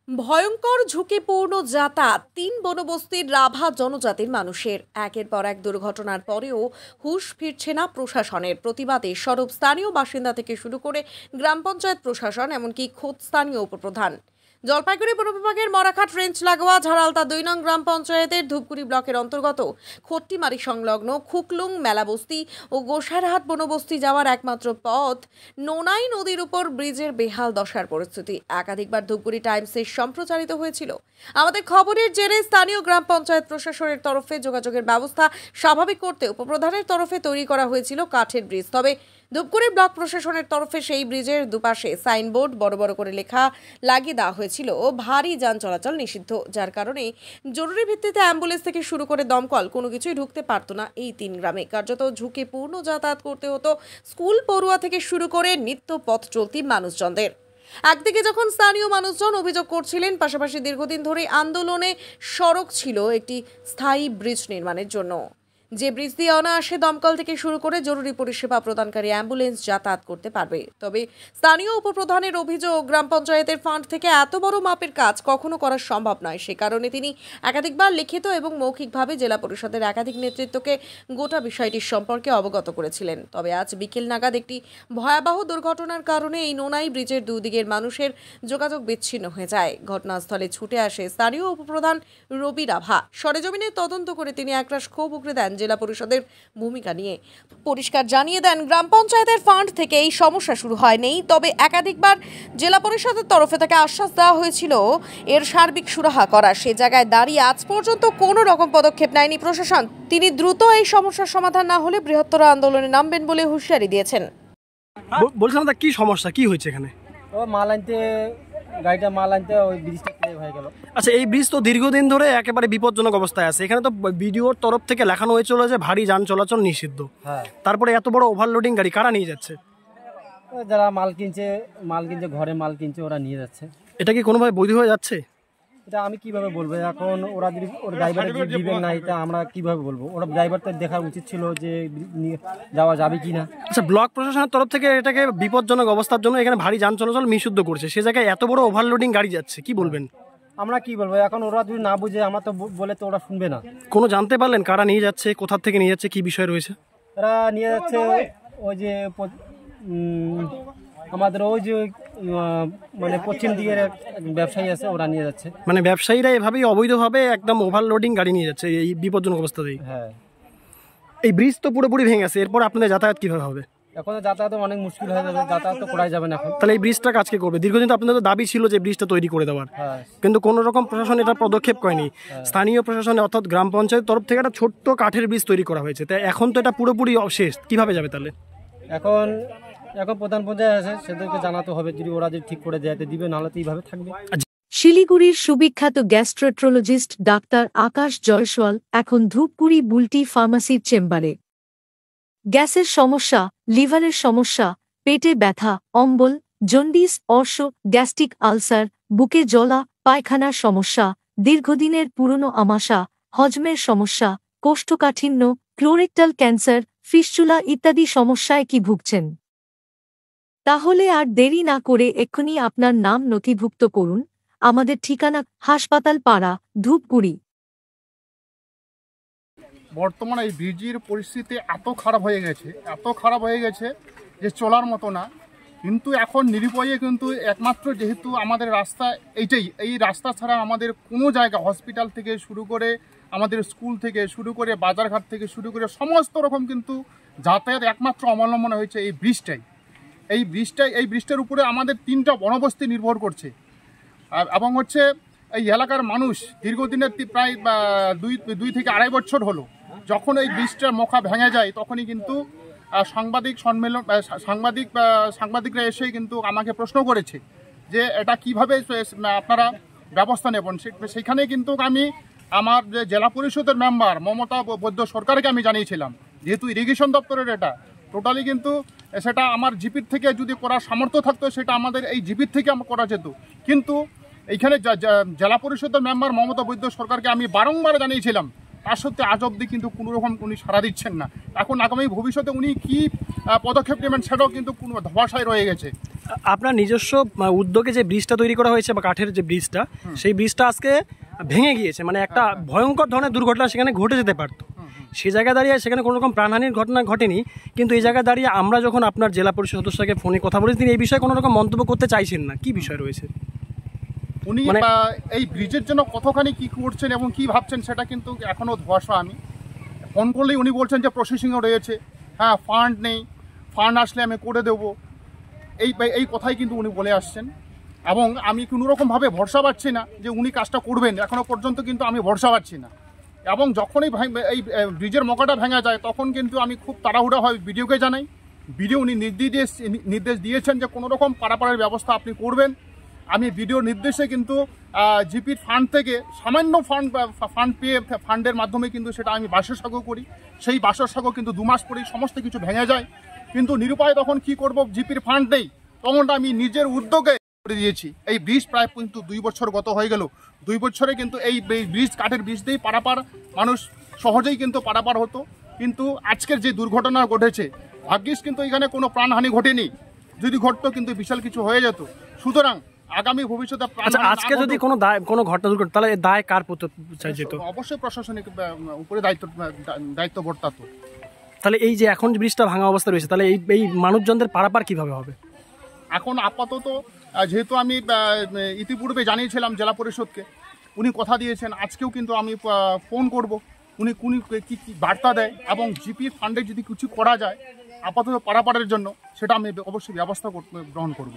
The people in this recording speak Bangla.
ভয়ঙ্কর ঝুঁকিপূর্ণ যাতায়াত তিন বনবস্তির রাভা জনজাতির মানুষের একের পর এক দুর্ঘটনার পরেও হুঁশ ফিরছে না প্রশাসনের। প্রতিবাদে সরব স্থানীয় বাসিন্দা থেকে শুরু করে গ্রাম পঞ্চায়েত প্রশাসন, এমনকি খোদ স্থানীয় উপপ্রধান। জলপাইগুড়ি বন বিভাগের মরাঘাট রেঞ্জ লাগোয়া ঝাড়ালতা 2 নং গ্রাম পঞ্চায়েতের ধূপগুড়ি ব্লকের অন্তর্গত খট্টিমারি সংলগ্ন খুকলুং মেলাবস্তি ও গোসাইরহাট বনবস্তি যাওয়ার একমাত্র পথ নোনাই নদীর উপর ব্রিজের বেহাল দশার পরিস্থিতি একাধিকবার ধূপগুড়ি টাইমসে সম্প্রচারিত হয়েছিল। আমাদের খবরের জেরে স্থানীয় গ্রাম পঞ্চায়েত প্রশাসনের তরফে যোগাযোগের ব্যবস্থা স্বাভাবিক করতে উপপ্রধানের তরফে তৈরি করা হয়েছিল কাঠের ব্রিজ। তবে ধূপগুড়ি ব্লক প্রশাসনের তরফে সেই ব্রিজের দুপাশে সাইনবোর্ড বড় বড় করে লেখা লাগিয়ে দেওয়া হয়েছিল ভারী যান চলাচল নিষিদ্ধ, যার কারণে জরুরি ভিত্তিতে অ্যাম্বুলেন্স থেকে শুরু করে দমকল কোনো কিছুই ঢুকতে পারত না এই তিন গ্রামে। কার্যত ঝুঁকিপূর্ণ যাতায়াত করতে হতো স্কুল পড়ুয়া থেকে শুরু করে নিত্য পথ চলতি মানুষজনদের। একদিকে যখন স্থানীয় মানুষজন অভিযোগ করছিলেন, পাশাপাশি দীর্ঘদিন ধরে আন্দোলনে সড়ক ছিল একটি স্থায়ী ব্রিজ নির্মাণের জন্য, যে ব্রিজ দিয়ে অনায়াসে দমকল থেকে শুরু করে জরুরি পরিষেবা প্রদানকারী অ্যাম্বুলেন্স যাতায়াত করতে পারবে। তবে স্থানীয় উপপ্রধানের অভিযোগ, গ্রাম পঞ্চায়েতের ফান্ড থেকে এত বড় মাপের কাজ কখনো করা সম্ভব নয়। সে কারণে তিনি একাধিকবার লিখিত এবং মৌখিকভাবে জেলা পরিষদের একাধিক নেতৃত্বকে গোটা বিষয়টির সম্পর্কে অবগত করেছিলেন। তবে আজ বিকেল নাগাদ একটি ভয়াবহ দুর্ঘটনার কারণে এই নোনাই ব্রিজের দুদিকের মানুষের যোগাযোগ বিচ্ছিন্ন হয়ে যায়। ঘটনাস্থলে ছুটে আসে স্থানীয় উপপ্রধান রবি রাভা। সরেজমিনে তদন্ত করে তিনি একরাশ ক্ষোভ উগরে দেন জেলা পরিষদের ভূমিকা নিয়ে। পরিষ্কার জানিয়ে দেন, গ্রাম পঞ্চায়েতের ফান্ড থেকে এই সমস্যা শুরু হয়নি, তবে একাধিকবার জেলা পরিষদের তরফে থেকে আশ্বাস দেওয়া হয়েছিল এর সার্বিক সুরাহা করা। সে জায়গায় দাঁড়িয়ে আজ পর্যন্ত কোনো রকম পদক্ষেপ নেয়নি প্রশাসন। তিনি দ্রুত এই সমস্যার সমাধান না হলে বৃহত্তর আন্দোলনে নামবেন বলে হুঁশিয়ারি দিয়েছেন। বলছিলাম কি সমস্যা কি হয়েছে এখানে? ও মাল আনতে গাড়িটা মাল আনতে ওই ব্রিজটা ক্লিয়ার হয়ে গেল। আচ্ছা, এই ব্রিজ তো দীর্ঘদিন ধরে একেবারে বিপজ্জনক অবস্থায় আছে। এখানে তো বিডিওর তরফ থেকে লেখানো হয়েছিল যে ভারী যান চলাচল নিষিদ্ধ। হ্যাঁ, তারপরে এত বড় ওভারলোডিং গাড়ি কারা নিয়ে যাচ্ছে? যারা মাল কিনছে ঘরে মাল কিনছে ওরা নিয়ে যাচ্ছে। এটা কি কোনোভাবে বৈধ হয়ে যাচ্ছে? এটা আমি কিভাবে বলবো? এখন ওরা যদি ওর ড্রাইভারের যে দিবেন না, এটা আমরা কিভাবে বলবো? ওরা ড্রাইভার তো দেখা উচিত ছিল যে যাওয়া যাবে কি না। আচ্ছা, ব্লক প্রশাসনের তরফ থেকে এটাকে বিপজ্জনক অবস্থার জন্য এখানে ভারী যান চলাচল নিষিদ্ধ করছে, সে জায়গায় এত বড় ওভারলোডিং গাড়ি যাচ্ছে, কি বলবেন? আমরা কি বলবো? এখন ওরা যদি না বুঝে, আমরা তো বলে তো ওরা শুনবে না। কোনো জানতে পারলেন কারা নিয়ে যাচ্ছে, কোথা থেকে নিয়ে যাচ্ছে, কি বিষয় রয়েছে? ওরা নিয়ে যাচ্ছে ওই যে আমাদের ওই যে মানে পশ্চিম দিকের ব্যবসায়ী আছে, ওরা নিয়ে যাচ্ছে। মানে ব্যবসায়ীরা এভাবেই অবৈধভাবে একদম ওভারলোডিং গাড়ি নিয়ে যাচ্ছে এই বিপজ্জনক অবস্থাতেই। হ্যাঁ, এই ব্রিজ তো পুরোপুরি ভেঙে গেছে, এরপর আপনাদের যাতায়াত কিভাবে হবে? এখন যাতায়াত অনেক মুশকিল হয়ে যাবে, যাতায়াত তো করাই যাবে না এখন। তাহলে এই ব্রিজটা কাজকে করবে? দীর্ঘদিন তো আপনাদের দাবি ছিল যে ব্রিজটা তৈরি করে দেওয়ার, কিন্তু কোনো রকম প্রশাসন এটা পদক্ষেপ করেনি। স্থানীয় প্রশাসন অর্থাৎ গ্রাম পঞ্চায়েত তরফ থেকে একটা ছোট্ট কাঠের ব্রিজ তৈরি করা হয়েছে, তাই এখন তো এটা পুরোপুরি শেষ, কিভাবে যাবে তাহলে? এখন প্রধান পঞ্চায়েত আছে, সেদেরকে জানাতে হবে। যদি ওরা যদি ঠিক করে দেয় দিবে, নাহলে তো এইভাবে থাকবে। শিলিগুড়ির সুবিখ্যাত গ্যাস্ট্রোন্ট্রোলজিস্ট ডাক্তার আকাশ জয়সওয়াল এখন ধূপগুড়ি বুলটি ফার্মাসির চেম্বারে। গ্যাসের সমস্যা, লিভারের সমস্যা, পেটে ব্যথা, অম্বল, জন্ডিস, অর্শ, গ্যাস্ট্রিক আলসার, বুকে জ্বলা, পায়খানার সমস্যা, দীর্ঘদিনের পুরনো আমাশা, হজমের সমস্যা, কোষ্ঠকাঠিন্য, ক্লোরেক্টাল ক্যান্সার, ফিস্চুলা ইত্যাদি সমস্যায় কি ভুগছেন? তাহলে আর দেরি না করে এক্ষুনি আপনার নাম নথিভুক্ত করুন। আমাদের ঠিকানা হাসপাতাল পাড়া, ধূপগুড়ি। বর্তমানে এই ব্রিজের পরিস্থিতি এত খারাপ হয়ে গেছে যে চলার মতো না। কিন্তু এখন নিরুপায়ে, কিন্তু একমাত্র যেহেতু আমাদের রাস্তা এইটাই, এই রাস্তা ছাড়া আমাদের কোনো জায়গা, হসপিটাল থেকে শুরু করে আমাদের স্কুল থেকে শুরু করে বাজারঘাট থেকে শুরু করে সমস্ত রকম কিন্তু যাতায়াত একমাত্র অবলম্বন হয়েছে এই ব্রিজটাই। এই ব্রিজটার উপরে আমাদের 3টা বনবস্তি নির্ভর করছে। এবং হচ্ছে এই এলাকার মানুষ দীর্ঘদিনের প্রায় 2 থেকে 2.5 বছর হলো, যখন এই ব্রিজটার মুখা ভেঙে যায় তখনই কিন্তু সাংবাদিকরা এসে কিন্তু আমাকে প্রশ্ন করেছে যে এটা কিভাবে আপনারা ব্যবস্থা নেবেন। সেখানে কিন্তু আমি আমার যে জেলা পরিষদের মেম্বার মমতা বৈদ্য সরকারকে আমি জানিয়েছিলাম, যেহেতু ইরিগেশন দপ্তরের এটা টোটালি, কিন্তু সেটা আমার জিপির থেকে যদি করার সামর্থ্য থাকতো সেটা আমাদের এই জিপির থেকে করা যেত। কিন্তু এইখানে জেলা পরিষদের মেম্বার মমতা বৈদ্য সরকারকে আমি বারংবার জানিয়েছিলাম, তার সত্ত্বে আজ অবধি কিন্তু কোনো রকম উনি সাড়া দিচ্ছেন না। এখন আগামী ভবিষ্যতে উনি কি পদক্ষেপ নেবেন সেটাও কিন্তু কোনো ধোঁয়াশায় রয়ে গেছে। আপনার নিজস্ব উদ্যোগে যে ব্রিজটা তৈরি করা হয়েছে বা কাঠের যে ব্রিজটা, সেই ব্রিজটা আজকে ভেঙে গিয়েছে, মানে একটা ভয়ঙ্কর ধরনের দুর্ঘটনা সেখানে ঘটে যেতে পারতো। সেই জায়গায় দাঁড়িয়ে সেখানে কোনো রকম প্রাণহানির ঘটনা ঘটেনি, কিন্তু এই জায়গায় দাঁড়িয়ে আমরা যখন আপনার জেলা পরিষদ সদস্যকে ফোনে কথা বলেছি, তিনি এই বিষয়ে কোনো রকম মন্তব্য করতে চাইছেন না। কি বিষয় রয়েছে? উনি এই ব্রিজের জন্য কতখানি কি করছেন এবং কি ভাবছেন সেটা কিন্তু এখনো ধোঁয়াশা। আমি ফোন করলেই উনি বলছেন যে প্রসেসিংও রয়েছে, হ্যাঁ ফান্ড নেই, ফান্ড আসলে আমি করে দেবো, এই কথাই কিন্তু উনি বলে আসছেন। এবং আমি কোনোরকমভাবে ভরসা পাচ্ছি না যে উনি কাজটা করবেন, এখনো পর্যন্ত কিন্তু আমি ভরসা পাচ্ছি না। এবং যখনই এই ব্রিজের মকাটা ভেঙে যায় তখন কিন্তু আমি খুব তাড়াহুড়া হয় বিডিওকে জানাই। বিডিও উনি নির্দেশ দিয়েছেন যে কোনো রকম পারাপারের ব্যবস্থা আপনি করবেন। আমি বিডিওর নির্দেশে কিন্তু জিপির ফান্ড থেকে সামান্য ফান্ড পেয়ে ফান্ডের মাধ্যমে কিন্তু সেটা আমি বাসের সাগো করি। সেই বাসের সাগো কিন্তু 2 মাস পরেই সমস্ত কিছু ভেঙে যায়। কিন্তু নিরুপায় তখন কি করব, জিপির ফান্ড নেই, তখন আমি নিজের উদ্যোগে করে দিয়েছি। এই ব্রিজ প্রায় কিন্তু 2 বছর গত হয়ে গেল। 2 বছরে কিন্তু এই ব্রিজ কাঠের ব্রিজ দিয়েই পারাপার মানুষ সহজেই কিন্তু পারাপার হতো। কিন্তু আজকের যে দুর্ঘটনা ঘটেছে, ভাগ্যিস কিন্তু এখানে কোনো প্রাণহানি ঘটেনি, যদি ঘটতো কিন্তু বিশাল কিছু হয়ে যেত। সুতরাং আগামী ভবিষ্যতে আজকে যদি কোনো ঘটনা দুর্ঘটনা, তাহলে দায় কার প্রতি যেত? অবশ্যই প্রশাসনিক উপরে দায়িত্ব বর্তাতো। তাহলে এই যে এখন ব্রিজটা ভাঙা অবস্থা রয়েছে, তাহলে এই মানুষজনদের পারাপার কিভাবে হবে? এখন আপাতত যেহেতু আমি ইতিপূর্বে জানিয়েছিলাম জেলা পরিষদকে, উনি কথা দিয়েছেন, আজকেও কিন্তু আমি ফোন করব, উনি কি বার্তা দেয় এবং জিপি ফান্ডে যদি কিছু করা যায় আপাতত পারাপারের জন্য, সেটা আমি অবশ্যই ব্যবস্থা গ্রহণ করব।